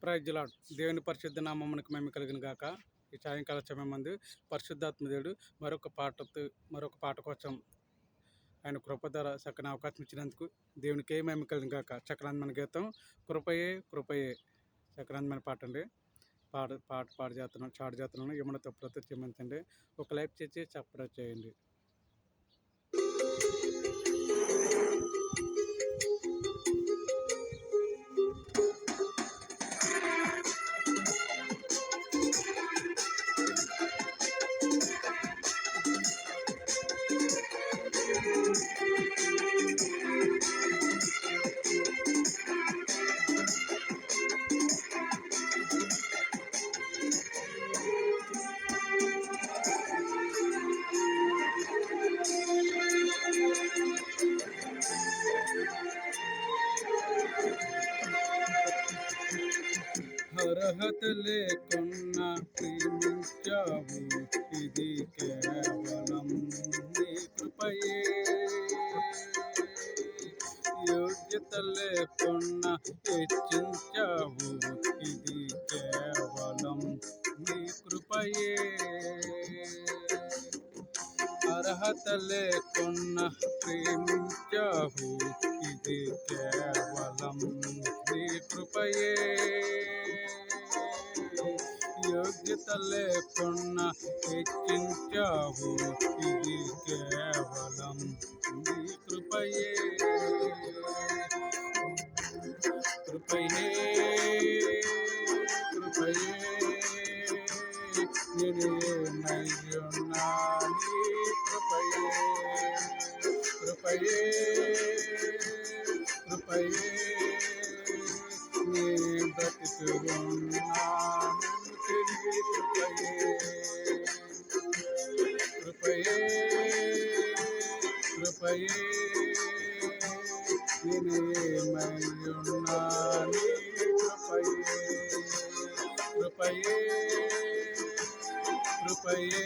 Praise lord. దేవుని పరిశుద్ధ నామమునకు మహిమ కలుగును గాక. ఈ సాయంకాల సమయం మందు పరిశుద్ధాత్మ దేవుడు మరొక పాట కోసం ఆయన కృప ద్వారా చక్కని అవకాశం ఇచ్చినందుకు దేవునికి ఏ మహిమ కలుగును గాక. చక్రాంతమైన గీతం కృపయే కృపయే చక్రాంతమైన పాట అండి. పాట చేస్తున్నాను, చాటు చేస్తున్నాను. ఏమన్నా తప్పులతో క్షమించండి. ఒక లైక్ చేసి సబ్స్క్రైబ్ చేయండి. అర్హత లేకున్నా ప్రేమించావు, ఇది కేవలం నీ కృపయే. యోగ్యత లేకున్నా హెచ్చించావు, ఇది కేవలం నీ కృపయే. అర్హత లేకున్నా ప్రేమించావు, ఇది కేవలం నీ కృపయే. యోగ్యత లేకున్నా హెచ్చించావు, ఇది కేవలం నీ కృపయే. కృపయే కృపయే నేనేమయ్యున్నా నీ కృపయే. కృపయే కృపయే నీ బ్రతుకున్నాను తిరిగి. కృపయే కృపయే నేనేమయ్యున్నా నీ కృపయే. కృపయే కృపయే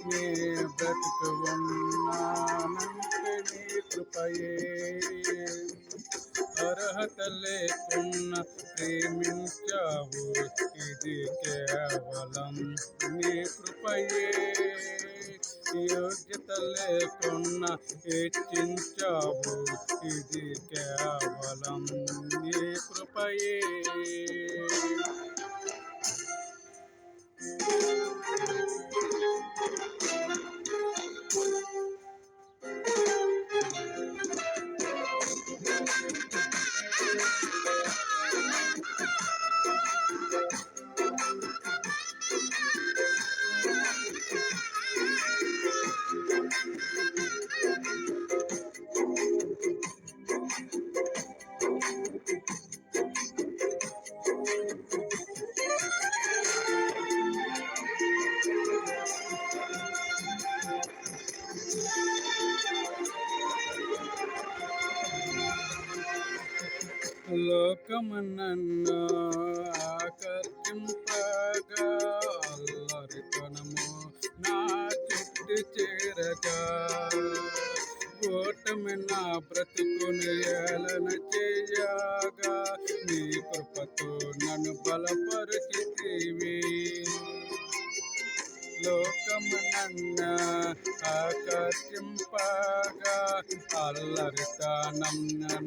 నీ బ్రతుకు ఉన్నానంటే నీ కృపయే. అర్హత లేకున్నా ప్రేమించావు, ఇది కేవలం నీ కృపయే. యోగ్యత లేకున్నా హెచ్చించావు, ఇది కేవలం నీ కృపయే. లోకము నన్ను ఆకర్షింపగా, అల్లరితనము నా చుట్టూ చేరగా, ఓటమి నా బ్రతుకుని ఏలన చేయగా, నీ కృపతో నన్ను బలపరిచితివి. లోకము నన్ను ఆకర్షింపగా, అల్లరితనం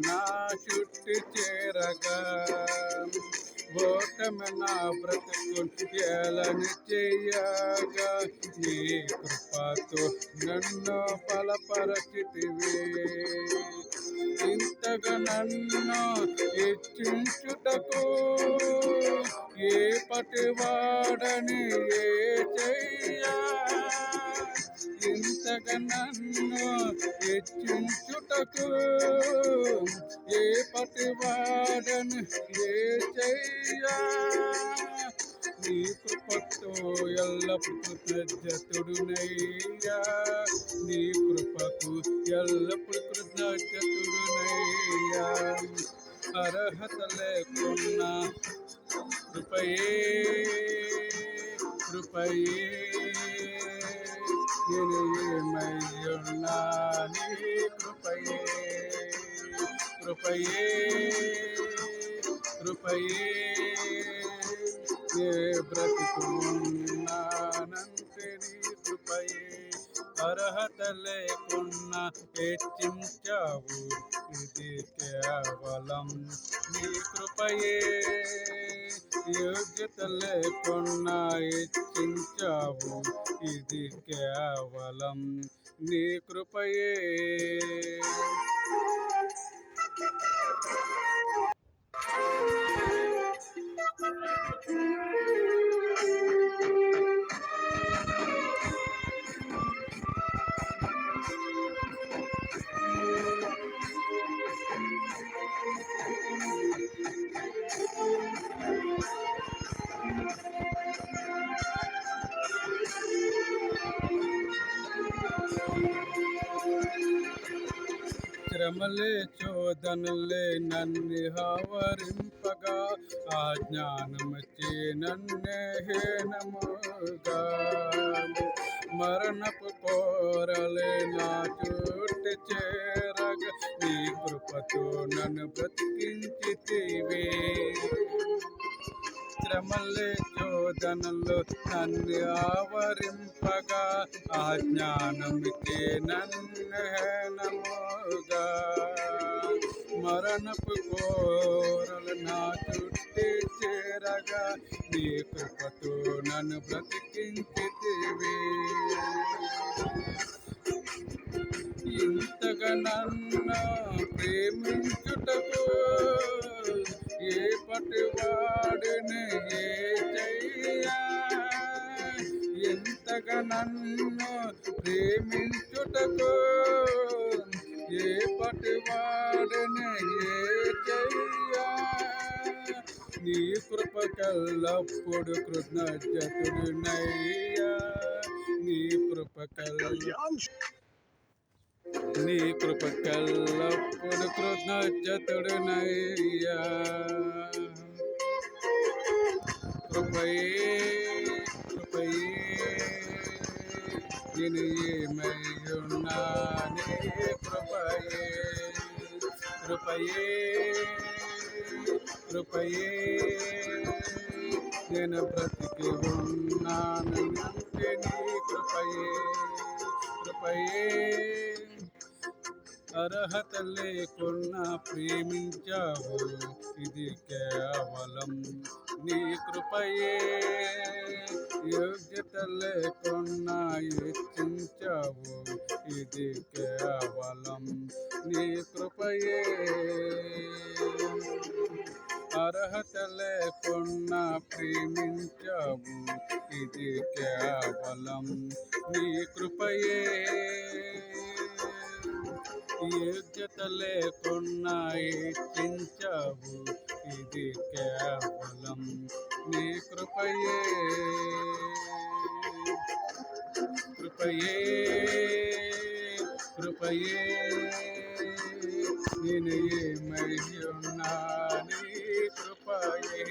నా చుట్టూ చేరగా, ఓటమి నా బ్రతుకు ఏలని చేయగా, నీ కృపతో నన్ను బలపరచితివి. ఇంతగా నన్ను హెచ్చించుటకు ఏ పటివాడని ఏసయ్యా. ఇంతగా నన్ను హెచ్చించుటకు ఏ పటివాడని ఏసయ్యా. నీ కృపతో ఎల్లప్పుడు కృతజ్ఞతుడునయ్యా. నీ కృపకు ఎల్లప్పుడు కృతజ్ఞతుడునయ్యా. అర్హత లేకున్నా కృపయే కృపయే నేనేమయ్యున్నా నీ కృపయే. కృపయే కృపయే ఏ బ్రతికున్నానంటే నీ కృపయే అర్హత లేకున్నా హెచ్చించావు ఇది కేవలం నీ కృపయే యోగ్యత లేకున్నా హెచ్చించావు ఇది కేవలం నీ కృపయే శ్రమలే చోదనలే నన్ను ఆవరింపగా ఆ జ్ఞానమచ్చే నన్నే హీనముగా మరణపు కోరలే నా చుట్టు చేరగా నీ కృపతో నన్ను బ్రతికించితివే శ్రమలే చోదనలు నన్ను ఆవరింపగా ఆ జ్ఞానమితే నన్నుగా మరణపు కోరలు నా చుట్టి చేరగా నీ కృపతో నన్ను బ్రతికించితివే ఇంతగా నన్ను ప్రేమించుటకు ఏ పటివాడిని ఏ చెయ్యా ఎంతగా నన్ను ప్రేమించుటకు ఏ పటివాడిని ఏ చెయ్యా నీ కృపకల్లప్పుడు కృతజ్ఞతుడినయ్యా నీ కృపకల్లప్పుడు కృతజ్ఞతుడినయ్యా కృపయే నేను ఏమయ్యున్నానే కృపయే నేను బ్రతికి ఉన్నానంటే నీ కృపయే అర్హత లేకున్నా ప్రేమించావు ఇది కేవలం నీ కృపయే యోగ్యత లేకున్నా హెచ్చించావు ఇది కేవలం నీ కృపయే అర్హత లేకున్నా ప్రేమించావు ఇది కేవలం నీ కృపయే యోగ్యత లేకున్నా హెచ్చించావు ఇది కేవలం నీ కృపయే నేను ఏమై ఉన్నా నీ కృపయే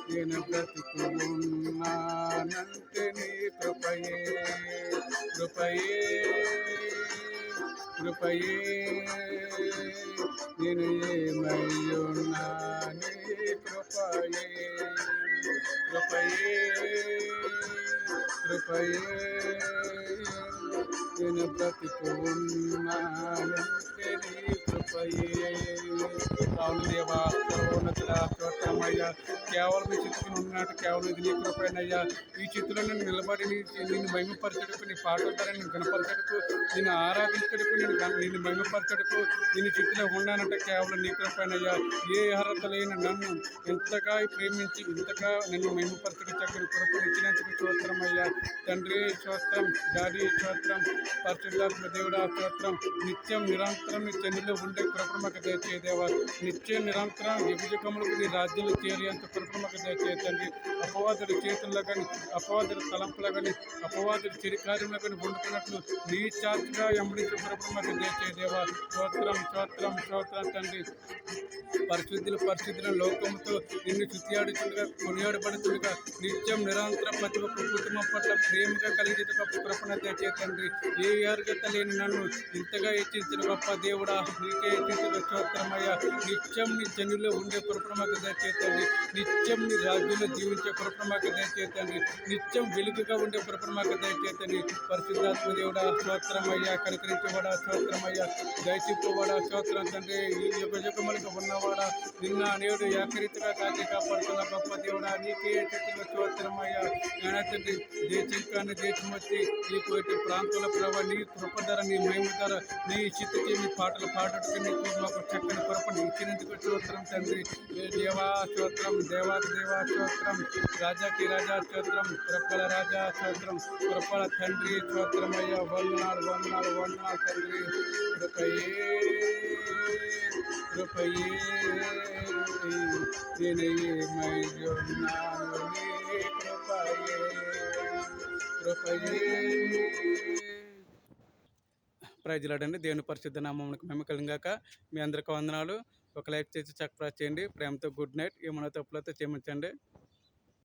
నేను బ్రతుకు ఉన్నానంటే నీ కృపయే నేను ఏమై ఉన్నా నీ కృపయే నేను బ్రతుకు ఉన్నానంటే నీ కృపయే అవును దేవా సర్వోన్నతుడా స్తోత్రమయ్యా కేవలం ఈ చిత్తులు ఉన్నట్టు కేవలం ఇది నీ కృపేనయ్యా ఈ చిత్తులో నేను నిలబడి నిన్ను మహిమపరచడుకు నీ పాటల ద్వారా నేను గణపరచడుకు నిన్ను ఆరాధించడుకు నిన్ను మహిమపరచడుకు నిన్ను చిత్తులో ఉన్నానంటే కేవలం నీ కృపేనయ్యా ఏ అర్హత లేని నన్ను ఎంతగా ప్రేమించి ఇంతగా నిన్ను మహిమపరచడు చక్కని కృపను ఇచ్చినందుకు స్తోత్రమయ్యా తండ్రి స్తోత్రం డాడీ స్తోత్రం పరిశుద్ధాత్మ దేవుడా స్తోత్రం నిత్యం నిరంతరం నీ చెన్నులో ఉండే కృపను మాకు దయచేదేవా నిత్యం నిరంతరం యుగములకు నీ రాజ్యంలో చేరేంత కృపను మాకు దయచేతండి అపవాదుడి చేతుల్లో కానీ అపవాదుడి తలంపులో కానీ అపవాదుడి చిరికార్యంలో కానీ వండుకున్నట్లు నీ చార్జ్గా ఎంబడించే కృపను మాకు దయచేదేవా స్తోత్రం తండ్రి పరిశుద్ధుల లోకముతో నిన్ను చుట్టియాడుచుండగా కొనియాడబడుతుండగా నిత్యం నిరంతరం ప్రతి ఒక్క కుటుంబం పట్ల ప్రేమగా కలిగే గొప్ప కృపణ దయచేతండి. ఏ అర్హత లేని నన్ను ఇంతగా హెచ్చించిన గొప్ప దేవుడా, నీకే హెచ్చించిన స్తోత్రమయ్యా. నిత్యం నీ జనుల్లో ఉండే కృపణ మాకు దయచేతండి. నిత్యం నీ రాజ్యంలో జీవించే కృపణ మాకు దయచేతండి. నిత్యం వెలుగుగా ఉండే కృపణ మాకు దయచేతండి. పరిశుద్ధాత్మ దేవుడా స్తోత్రమయ్యా, కనికరించేవాడా స్తోత్రమయ్యా, దయచిప్పువాడా స్తోత్రం తండ్రి. ఈ యుగములకు ఉన్నవాడా, నిన్న నేడు ఏకరీతిగా కాచి కాపాడుతున్న గొప్ప దేవుడా, నీకే హెచ్చించిన స్తోత్రమయ్యా. నాయనా తండ్రి, దేశం కానీ దేశం వచ్చి ఈ కోటి ప్రాంతాల ప్రభావ నీ కృపధర, నీ మహిమ ధర, నీ చిత్తకి నీ పాటలు పాడటకు నీకు మాకు చక్కని కృపను ఇచ్చినందుకు స్తోత్రం తండ్రి. దేవా స్తోత్రం, దేవాది దేవా స్తోత్రం, రాజాకి రాజా స్తోత్రం, కృపల రాజా స్తోత్రం, కృపల తండ్రి స్తోత్రమయ్యా. వందనాలు వందనాలు వందనాలు తండ్రి. కృపయే కృపయే నేనేమైనాను నీ కృపయే కృపయే. ప్రైజ్లాడండి. దేవుని పరిశుద్ధ నామమునకు మహిమ కలుగుగాక. మీ అందరికీ వందనాలు. ఒక లైక్ చేసి చక్కగా చేయండి. ప్రేమతో గుడ్ నైట్. ఏమైనా తప్పులతో క్షమించండి.